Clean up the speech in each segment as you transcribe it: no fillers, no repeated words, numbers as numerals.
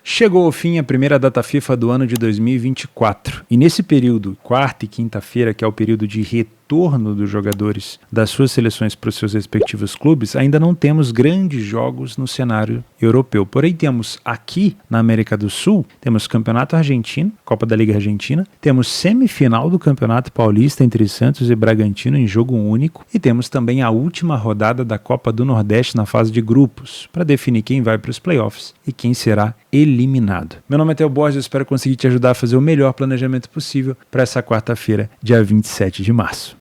Chegou ao fim a primeira data FIFA do ano de 2024 e nesse período, quarta e quinta-feira, que é o período de retorno dos jogadores das suas seleções para os seus respectivos clubes, ainda não temos grandes jogos no cenário europeu. Porém, temos aqui na América do Sul, temos Campeonato Argentino, Copa da Liga Argentina, temos semifinal do Campeonato Paulista entre Santos e Bragantino em jogo único e temos também a última rodada da Copa do Nordeste na fase de grupos, para definir quem vai para os playoffs e quem será eliminado. Meu nome é Theo Borges, eu espero conseguir te ajudar a fazer o melhor planejamento possível para essa quarta-feira, dia 27 de março.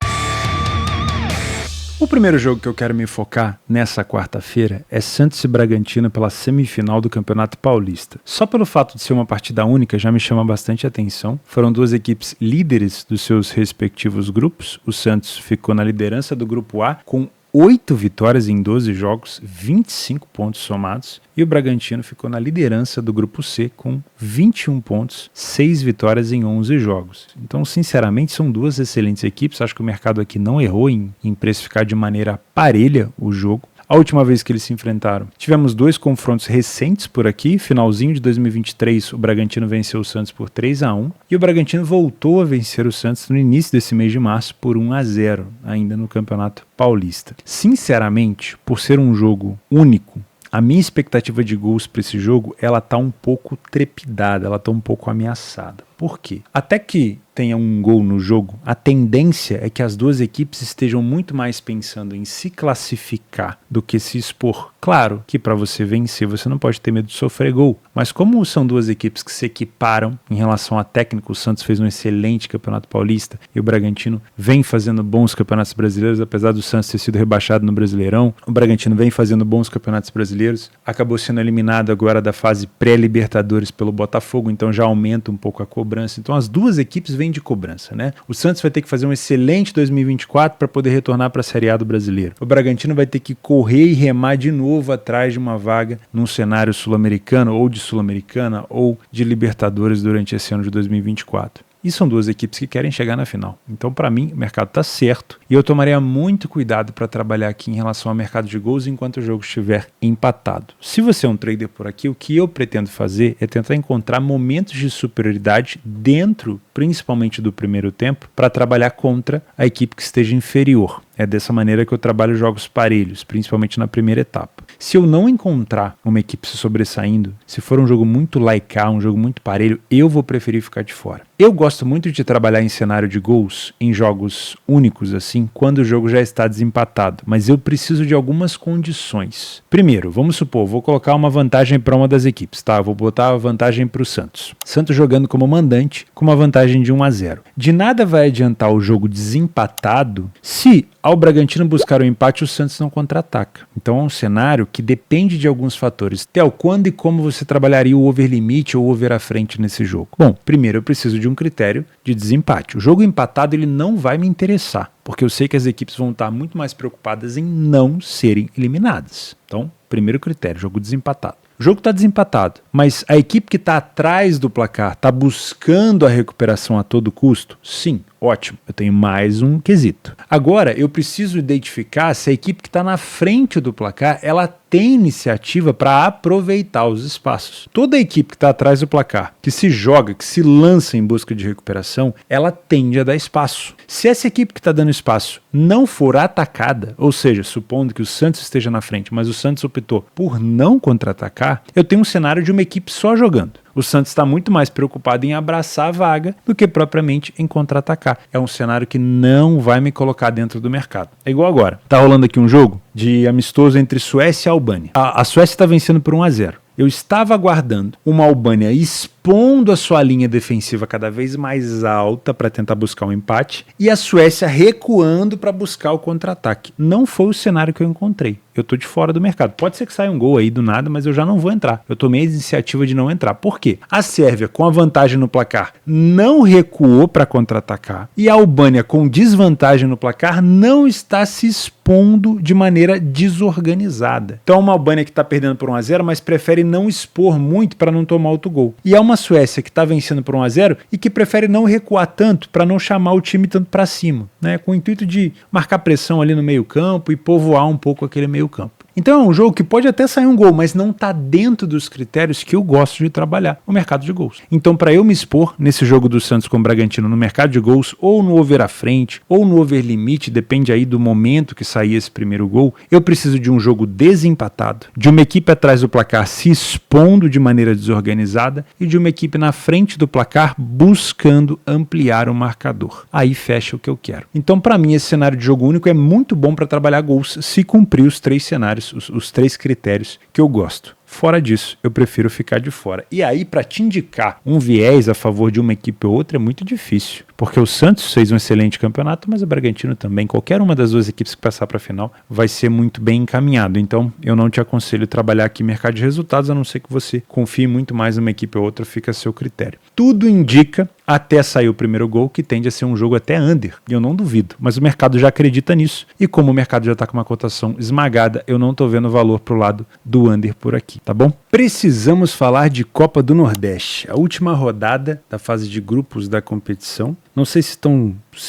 O primeiro jogo que eu quero me focar nessa quarta-feira é Santos e Bragantino pela semifinal do Campeonato Paulista. Só pelo fato de ser uma partida única já me chama bastante atenção. Foram duas equipes líderes dos seus respectivos grupos. O Santos ficou na liderança do grupo A com 8 vitórias em 12 jogos, 25 pontos somados, e o Bragantino ficou na liderança do grupo C com 21 pontos, 6 vitórias em 11 jogos. Então, sinceramente, são duas excelentes equipes. Acho que o mercado aqui não errou em precificar de maneira parelha o jogo. A última vez que eles se enfrentaram, tivemos dois confrontos recentes por aqui. Finalzinho de 2023, o Bragantino venceu o Santos por 3-1 e o Bragantino voltou a vencer o Santos no início desse mês de março por 1-0, ainda no Campeonato Paulista. Sinceramente, por ser um jogo único, a minha expectativa de gols para esse jogo, ela tá um pouco trepidada, ela tá um pouco ameaçada. Por quê? Até que tenha um gol no jogo, a tendência é que as duas equipes estejam muito mais pensando em se classificar do que se expor. Claro que para você vencer você não pode ter medo de sofrer gol, mas como são duas equipes que se equiparam em relação a técnico, o Santos fez um excelente Campeonato Paulista e o Bragantino vem fazendo bons campeonatos brasileiros, apesar do Santos ter sido rebaixado no Brasileirão, o Bragantino vem fazendo bons campeonatos brasileiros, acabou sendo eliminado agora da fase pré-Libertadores pelo Botafogo, então já aumenta um pouco a cobrança. Então as duas equipes vêm de cobrança, né? O Santos vai ter que fazer um excelente 2024 para poder retornar para a Série A do Brasileiro. O Bragantino vai ter que correr e remar de novo atrás de uma vaga num cenário sul-americano ou de Sul-Americana ou de Libertadores durante esse ano de 2024. E são duas equipes que querem chegar na final. Então, para mim, o mercado está certo. E eu tomaria muito cuidado para trabalhar aqui em relação ao mercado de gols enquanto o jogo estiver empatado. Se você é um trader por aqui, o que eu pretendo fazer é tentar encontrar momentos de superioridade dentro, principalmente do primeiro tempo, para trabalhar contra a equipe que esteja inferior. É dessa maneira que eu trabalho jogos parelhos, principalmente na primeira etapa. Se eu não encontrar uma equipe se sobressaindo, se for um jogo muito laicar, um jogo muito parelho, eu vou preferir ficar de fora. Eu gosto muito de trabalhar em cenário de gols, em jogos únicos assim, quando o jogo já está desempatado, mas eu preciso de algumas condições. Primeiro, vamos supor, vou colocar uma vantagem para uma das equipes, tá? Vou botar a vantagem para o Santos. Santos jogando como mandante, com uma vantagem de 1-0. De nada vai adiantar o jogo desempatado se ao Bragantino buscar o empate, o Santos não contra-ataca. Então é um cenário que depende de alguns fatores. Theo, quando e como você trabalharia o over limite ou over à frente nesse jogo? Bom, primeiro eu preciso de um critério de desempate. O jogo empatado ele não vai me interessar, porque eu sei que as equipes vão estar muito mais preocupadas em não serem eliminadas. Então, primeiro critério, jogo desempatado. O jogo está desempatado, mas a equipe que está atrás do placar está buscando a recuperação a todo custo? Sim, ótimo, eu tenho mais um quesito. Agora, eu preciso identificar se a equipe que está na frente do placar, ela tem iniciativa para aproveitar os espaços. Toda a equipe que está atrás do placar, que se joga, que se lança em busca de recuperação, ela tende a dar espaço. Se essa equipe que está dando espaço não for atacada, ou seja, supondo que o Santos esteja na frente, mas o Santos optou por não contra-atacar, eu tenho um cenário de uma equipe só jogando. O Santos está muito mais preocupado em abraçar a vaga do que propriamente em contra-atacar. É um cenário que não vai me colocar dentro do mercado. É igual agora. Tá rolando aqui um jogo de amistoso entre Suécia e Albânia. A Suécia está vencendo por 1-0. Eu estava aguardando uma Albânia expondo a sua linha defensiva cada vez mais alta para tentar buscar um empate e a Suécia recuando para buscar o contra-ataque. Não foi o cenário que eu encontrei. Eu tô de fora do mercado. Pode ser que saia um gol aí do nada, mas eu já não vou entrar. Eu tomei a iniciativa de não entrar. Por quê? A Sérvia, com a vantagem no placar, não recuou para contra-atacar e a Albânia, com desvantagem no placar, não está se expondo de maneira desorganizada. Então, uma Albânia que está perdendo por 1-0, mas prefere não expor muito para não tomar outro gol. E é uma Suécia que está vencendo por 1-0 e que prefere não recuar tanto para não chamar o time tanto para cima, né? Com o intuito de marcar pressão ali no meio campo e povoar um pouco aquele meio campo. Então é um jogo que pode até sair um gol, mas não está dentro dos critérios que eu gosto de trabalhar, o mercado de gols. Então, para eu me expor nesse jogo do Santos com o Bragantino no mercado de gols, ou no over à frente, ou no over limite, depende aí do momento que sair esse primeiro gol, eu preciso de um jogo desempatado, de uma equipe atrás do placar se expondo de maneira desorganizada e de uma equipe na frente do placar buscando ampliar o marcador. Aí fecha o que eu quero. Então, para mim, esse cenário de jogo único é muito bom para trabalhar gols se cumprir os 3 cenários, os 3 critérios que eu gosto. Fora disso, eu prefiro ficar de fora. E aí, para te indicar um viés a favor de uma equipe ou outra é muito difícil. Porque o Santos fez um excelente campeonato, mas o Bragantino também. Qualquer uma das 2 equipes que passar para a final vai ser muito bem encaminhado. Então, eu não te aconselho trabalhar aqui mercado de resultados, a não ser que você confie muito mais numa equipe ou outra, fica a seu critério. Tudo indica, até sair o primeiro gol, que tende a ser um jogo até under. E eu não duvido. Mas o mercado já acredita nisso. E como o mercado já está com uma cotação esmagada, eu não estou vendo valor para o lado do under por aqui. Tá bom? Precisamos falar de Copa do Nordeste, a última rodada da fase de grupos da competição. Não sei se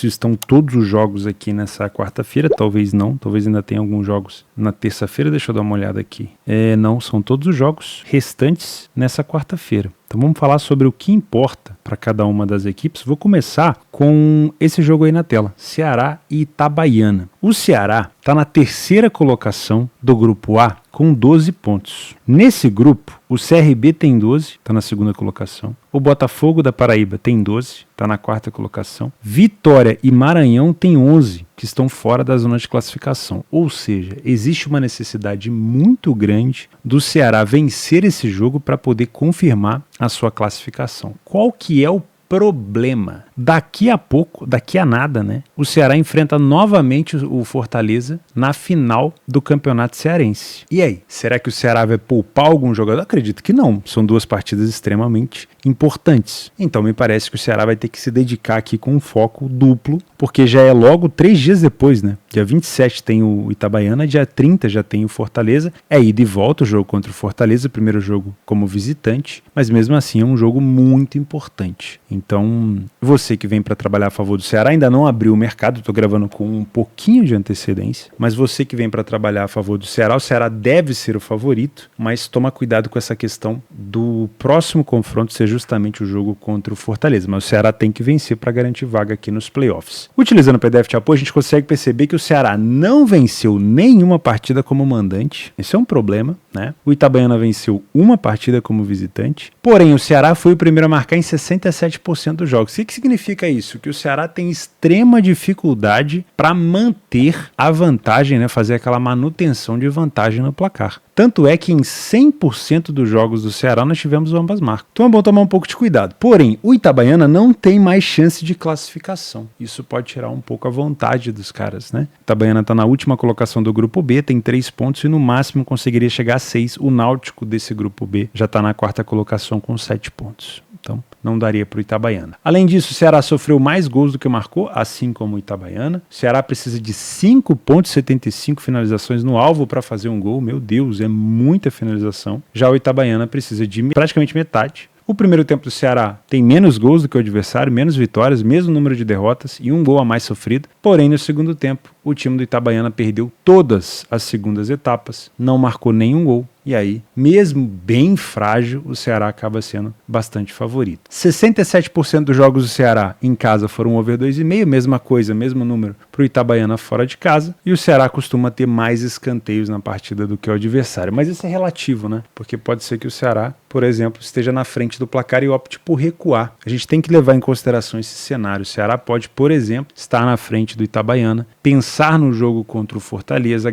estão todos os jogos aqui nessa quarta-feira, talvez não, talvez ainda tenha alguns jogos na terça-feira, deixa eu dar uma olhada aqui. Não, são todos os jogos restantes nessa quarta-feira. Então vamos falar sobre o que importa para cada uma das equipes. Vou começar com esse jogo aí na tela, Ceará e Itabaiana. O Ceará está na 3ª colocação do grupo A com 12 pontos. Nesse grupo, o CRB tem 12, está na 2ª colocação. O Botafogo da Paraíba tem 12, está na 4ª colocação. Vitória e Maranhão tem 11, que estão fora da zona de classificação. Ou seja, existe uma necessidade muito grande do Ceará vencer esse jogo para poder confirmar a sua classificação. Qual que é o problema? Daqui a pouco, daqui a nada, né? O Ceará enfrenta novamente o Fortaleza na final do Campeonato Cearense. E aí, será que o Ceará vai poupar algum jogador? Acredito que não. São 2 partidas extremamente importantes. Então me parece que o Ceará vai ter que se dedicar aqui com um foco duplo, porque já é logo 3 dias depois, né? Dia 27 tem o Itabaiana, dia 30 já tem o Fortaleza. É ida e volta o jogo contra o Fortaleza, o primeiro jogo como visitante, mas mesmo assim é um jogo muito importante. Então, você que vem para trabalhar a favor do Ceará, ainda não abriu o mercado, estou gravando com um pouquinho de antecedência, mas você que vem para trabalhar a favor do Ceará, o Ceará deve ser o favorito, mas toma cuidado com essa questão do próximo confronto ser justamente o jogo contra o Fortaleza, mas o Ceará tem que vencer para garantir vaga aqui nos playoffs. Utilizando o PDF de apoio, a gente consegue perceber que o Ceará não venceu nenhuma partida como mandante, esse é um problema, né? O Itabaiana venceu uma partida como visitante, porém o Ceará foi o primeiro a marcar em 67% dos jogos. O que significa isso? Que o Ceará tem extrema dificuldade para manter a vantagem, né? Fazer aquela manutenção de vantagem no placar. Tanto é que em 100% dos jogos do Ceará nós tivemos ambas marcas. Então é bom tomar um pouco de cuidado. Porém, o Itabaiana não tem mais chance de classificação. Isso pode tirar um pouco a vontade dos caras, né? O Itabaiana está na última colocação do grupo B, tem 3 pontos e no máximo conseguiria chegar a 6. O Náutico desse grupo B já está na 4ª colocação com 7 pontos. Então, não daria para o Itabaiana. Além disso, o Ceará sofreu mais gols do que marcou, assim como o Itabaiana. O Ceará precisa de 5,75 finalizações no alvo para fazer um gol. Meu Deus, é muita finalização. Já o Itabaiana precisa de praticamente metade. O primeiro tempo do Ceará tem menos gols do que o adversário, menos vitórias, mesmo número de derrotas e um gol a mais sofrido. Porém, no segundo tempo, o time do Itabaiana perdeu todas as segundas etapas, não marcou nenhum gol. E aí, mesmo bem frágil, o Ceará acaba sendo bastante favorito. 67% dos jogos do Ceará em casa foram over 2,5, mesma coisa, mesmo número para o Itabaiana fora de casa. E o Ceará costuma ter mais escanteios na partida do que o adversário. Mas isso é relativo, né? Porque pode ser que o Ceará, por exemplo, esteja na frente do placar e opte por recuar. A gente tem que levar em consideração esse cenário. O Ceará pode, por exemplo, estar na frente do Itabaiana, pensar no jogo contra o Fortaleza,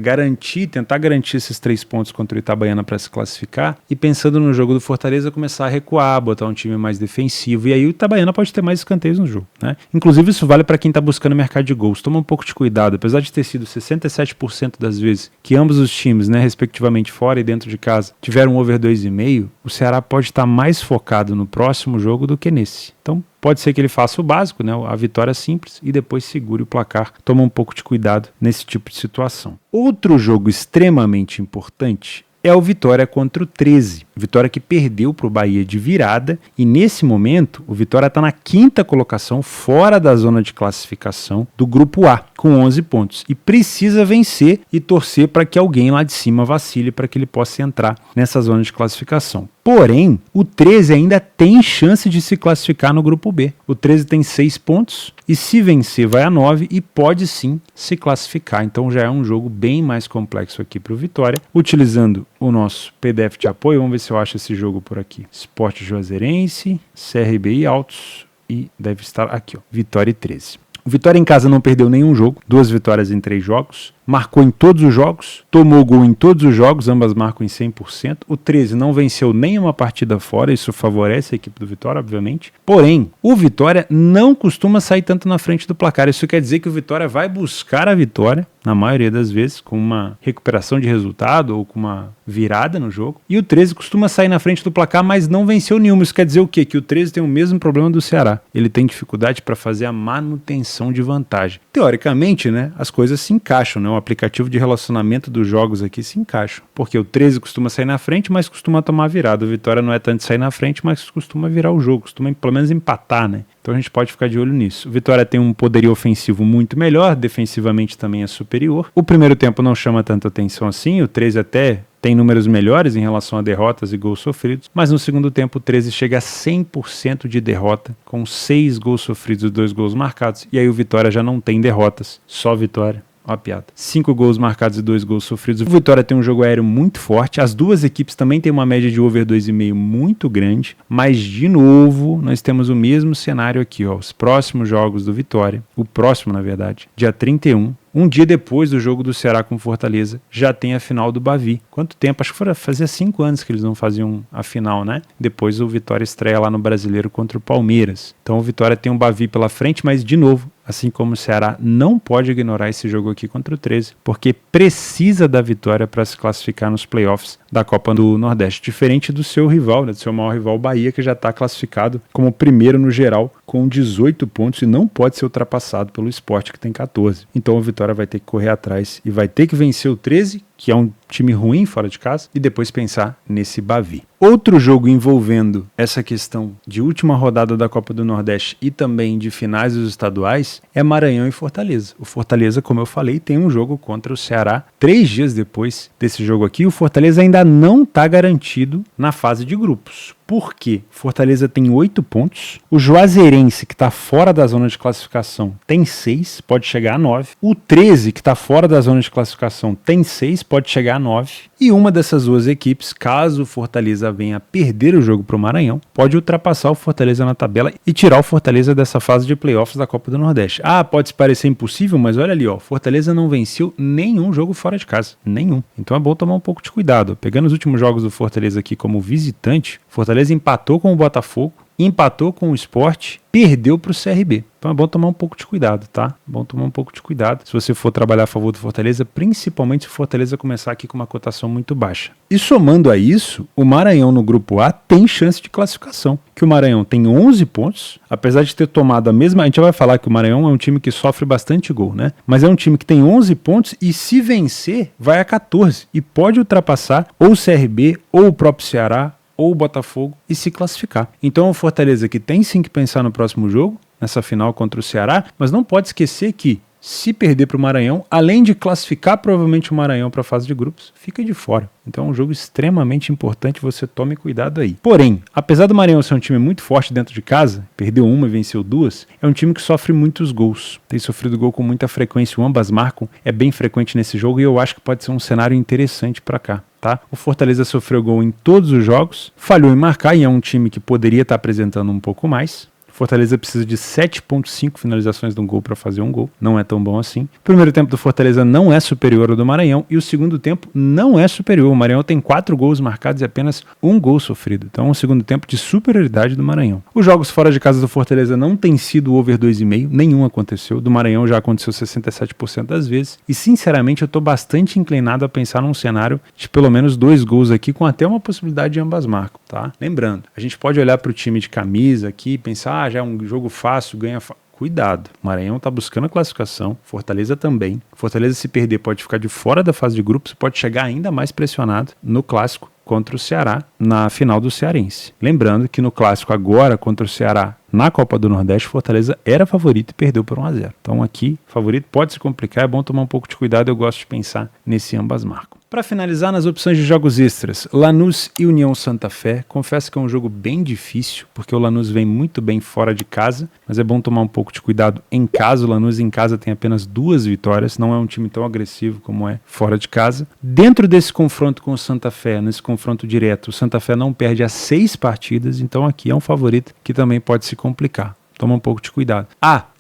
tentar garantir esses 3 pontos contra o Itabaiana para se classificar e pensando no jogo do Fortaleza começar a recuar, botar um time mais defensivo e aí o Itabaiana pode ter mais escanteios no jogo, né? Inclusive isso vale para quem está buscando mercado de gols. Toma um pouco de cuidado, apesar de ter sido 67% das vezes que ambos os times, né, respectivamente fora e dentro de casa, tiveram um over 2,5, o Ceará pode estar mais focado no próximo jogo do que nesse. Então pode ser que ele faça o básico, né, a vitória simples, e depois segure o placar. Toma um pouco de cuidado nesse tipo de situação. Outro jogo extremamente importante é o Vitória contra o 13. Vitória que perdeu para o Bahia de virada, e nesse momento o Vitória está na 5ª colocação, fora da zona de classificação do grupo A, com 11 pontos, e precisa vencer e torcer para que alguém lá de cima vacile para que ele possa entrar nessa zona de classificação. Porém, o 13 ainda tem chance de se classificar no grupo B. O 13 tem 6 pontos e se vencer vai a 9 e pode sim se classificar. Então já é um jogo bem mais complexo aqui para o Vitória. Utilizando o nosso PDF de apoio, vamos ver se eu acho esse jogo por aqui. Sport Juazeirense, CRB Altos e deve estar aqui, ó, Vitória e 13. O Vitória em casa não perdeu nenhum jogo, 2 vitórias em 3 jogos, marcou em todos os jogos, tomou gol em todos os jogos, ambas marcam em 100%. O 13 não venceu nenhuma partida fora, isso favorece a equipe do Vitória, obviamente. Porém, o Vitória não costuma sair tanto na frente do placar. Isso quer dizer que o Vitória vai buscar a vitória, na maioria das vezes, com uma recuperação de resultado ou com uma virada no jogo. E o 13 costuma sair na frente do placar, mas não venceu nenhuma. Isso quer dizer o quê? Que o 13 tem o mesmo problema do Ceará. Ele tem dificuldade para fazer a manutenção de vantagem. Teoricamente, né, as coisas se encaixam, né? O aplicativo de relacionamento dos jogos aqui se encaixa. Porque o 13 costuma sair na frente, mas costuma tomar virada. O Vitória não é tanto sair na frente, mas costuma virar o jogo. Costuma pelo menos empatar, né? Então a gente pode ficar de olho nisso. O Vitória tem um poderio ofensivo muito melhor, defensivamente também é superior. O primeiro tempo não chama tanta atenção assim, o 13 até tem números melhores em relação a derrotas e gols sofridos, mas no segundo tempo o 13 chega a 100% de derrota, com 6 gols sofridos e 2 gols marcados, e aí o Vitória já não tem derrotas, só vitória. Ó a piada. 5 gols marcados e 2 gols sofridos. O Vitória tem um jogo aéreo muito forte. As duas equipes também têm uma média de over 2,5 muito grande. Mas, de novo, nós temos o mesmo cenário aqui. Ó. Os próximos jogos do Vitória, o próximo, na verdade, dia 31, um dia depois do jogo do Ceará com Fortaleza, já tem a final do Bavi. Quanto tempo? Acho que fazia 5 anos que eles não faziam a final, né? Depois o Vitória estreia lá no Brasileiro contra o Palmeiras. Então o Vitória tem um Bavi pela frente, mas, de novo, assim como o Ceará, não pode ignorar esse jogo aqui contra o 13, porque precisa da vitória para se classificar nos playoffs da Copa do Nordeste, diferente do seu rival, né, do seu maior rival Bahia, que já está classificado como primeiro no geral, com 18 pontos e não pode ser ultrapassado pelo Sport, que tem 14. Então o Vitória vai ter que correr atrás e vai ter que vencer o 13, que é um time ruim fora de casa, e depois pensar nesse Bavi. Outro jogo envolvendo essa questão de última rodada da Copa do Nordeste e também de finais dos estaduais é Maranhão e Fortaleza. O Fortaleza, como eu falei, tem um jogo contra o Ceará 3 dias depois desse jogo aqui. O Fortaleza ainda não está garantido na fase de grupos. Por quê? Fortaleza tem 8 pontos. O Juazeirense, que está fora da zona de classificação, tem 6, pode chegar a 9. O 13, que está fora da zona de classificação, tem 6, pode chegar a 9. E uma dessas duas equipes, caso o Fortaleza venha a perder o jogo para o Maranhão, pode ultrapassar o Fortaleza na tabela e tirar o Fortaleza dessa fase de playoffs da Copa do Nordeste. Ah, pode parecer impossível, mas olha ali, ó, Fortaleza não venceu nenhum jogo fora de casa. Nenhum. Então é bom tomar um pouco de cuidado. Pegando os últimos jogos do Fortaleza aqui como visitante, Fortaleza empatou com o Botafogo, empatou com o Sport, perdeu para o CRB. Então é bom tomar um pouco de cuidado, tá? É bom tomar um pouco de cuidado se você for trabalhar a favor do Fortaleza, principalmente se o Fortaleza começar aqui com uma cotação muito baixa. E somando a isso, o Maranhão no grupo A tem chance de classificação, que o Maranhão tem 11 pontos, apesar de ter tomado a mesma... A gente já vai falar que o Maranhão é um time que sofre bastante gol, né? Mas é um time que tem 11 pontos e se vencer, vai a 14 e pode ultrapassar ou o CRB ou o próprio Ceará ou o Botafogo e se classificar. Então o Fortaleza que tem sim que pensar no próximo jogo, nessa final contra o Ceará, mas não pode esquecer que se perder para o Maranhão, além de classificar provavelmente o Maranhão para a fase de grupos, fica de fora. Então é um jogo extremamente importante, você tome cuidado aí. Porém, apesar do Maranhão ser um time muito forte dentro de casa, perdeu uma e venceu 2, é um time que sofre muitos gols. Tem sofrido gol com muita frequência, ambas marcam, é bem frequente nesse jogo e eu acho que pode ser um cenário interessante para cá. Tá? O Fortaleza sofreu gol em todos os jogos, falhou em marcar e é um time que poderia estar apresentando um pouco mais. Fortaleza precisa de 7,5 finalizações de um gol para fazer um gol. Não é tão bom assim. O primeiro tempo do Fortaleza não é superior ao do Maranhão e o segundo tempo não é superior. O Maranhão tem 4 gols marcados e apenas 1 gol sofrido. Então, um segundo tempo de superioridade do Maranhão. Os jogos fora de casa do Fortaleza não têm sido over 2,5. Nenhum aconteceu. Do Maranhão já aconteceu 67% das vezes. E, sinceramente, eu estou bastante inclinado a pensar num cenário de pelo menos 2 gols aqui, com até uma possibilidade de ambas marcam, tá? Lembrando, a gente pode olhar para o time de camisa aqui e pensar, já é um jogo fácil, ganha fácil. Cuidado, o Maranhão está buscando a classificação, Fortaleza também. Fortaleza, se perder, pode ficar de fora da fase de grupos, pode chegar ainda mais pressionado no clássico contra o Ceará na final do Cearense. Lembrando que no clássico agora contra o Ceará na Copa do Nordeste, Fortaleza era favorito e perdeu por 1-0. Então aqui, favorito pode se complicar, é bom tomar um pouco de cuidado, eu gosto de pensar nesse ambas marcam. Para finalizar, nas opções de jogos extras, Lanús e União Santa Fé. Confesso que é um jogo bem difícil, porque o Lanús vem muito bem fora de casa, mas é bom tomar um pouco de cuidado em casa. O Lanús em casa tem apenas 2 vitórias, não é um time tão agressivo como é fora de casa. Dentro desse confronto com o Santa Fé, nesse confronto direto, o Santa Fé não perde há 6 partidas, então aqui é um favorito que também pode se complicar. Toma um pouco de cuidado.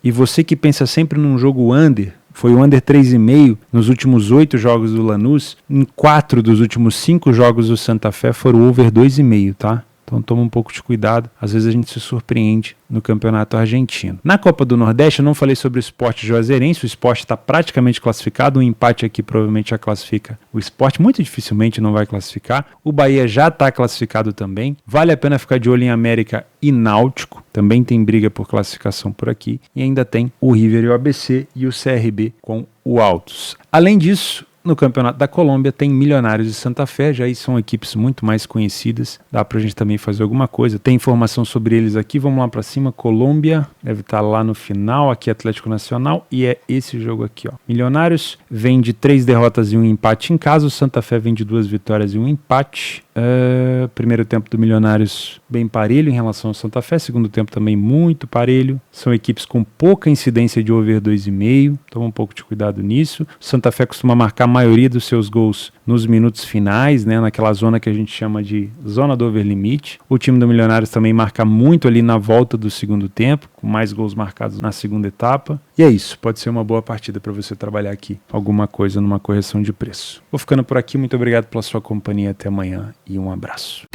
E você que pensa sempre num jogo under, foi o under 3,5 nos últimos 8 jogos do Lanús. Em 4 dos últimos 5 jogos do Santa Fé foram over 2,5, tá? Então toma um pouco de cuidado, às vezes a gente se surpreende no campeonato argentino. Na Copa do Nordeste eu não falei sobre o Sport Juazeirense, o Sport está praticamente classificado, um empate aqui provavelmente já classifica o Sport, muito dificilmente não vai classificar, o Bahia já está classificado também, vale a pena ficar de olho em América e Náutico, também tem briga por classificação por aqui, e ainda tem o River e o ABC e o CRB com o Altos. Além disso, no Campeonato da Colômbia tem Milionários e Santa Fé, já aí são equipes muito mais conhecidas, dá pra gente também fazer alguma coisa, tem informação sobre eles aqui, vamos lá pra cima, Colômbia, deve estar lá no final, aqui Atlético Nacional, e é esse jogo aqui, ó. Milionários vem de 3 derrotas e 1 empate em casa, o Santa Fé vem de 2 vitórias e 1 empate, primeiro tempo do Milionários bem parelho em relação ao Santa Fé, segundo tempo também muito parelho, são equipes com pouca incidência de over 2,5, toma um pouco de cuidado nisso. O Santa Fé costuma marcar a maioria dos seus gols nos minutos finais, né, naquela zona que a gente chama de zona do over limite. O time do Milionários também marca muito ali na volta do segundo tempo, com mais gols marcados na segunda etapa. E é isso, pode ser uma boa partida para você trabalhar aqui alguma coisa numa correção de preço. Vou ficando por aqui, muito obrigado pela sua companhia, até amanhã e um abraço.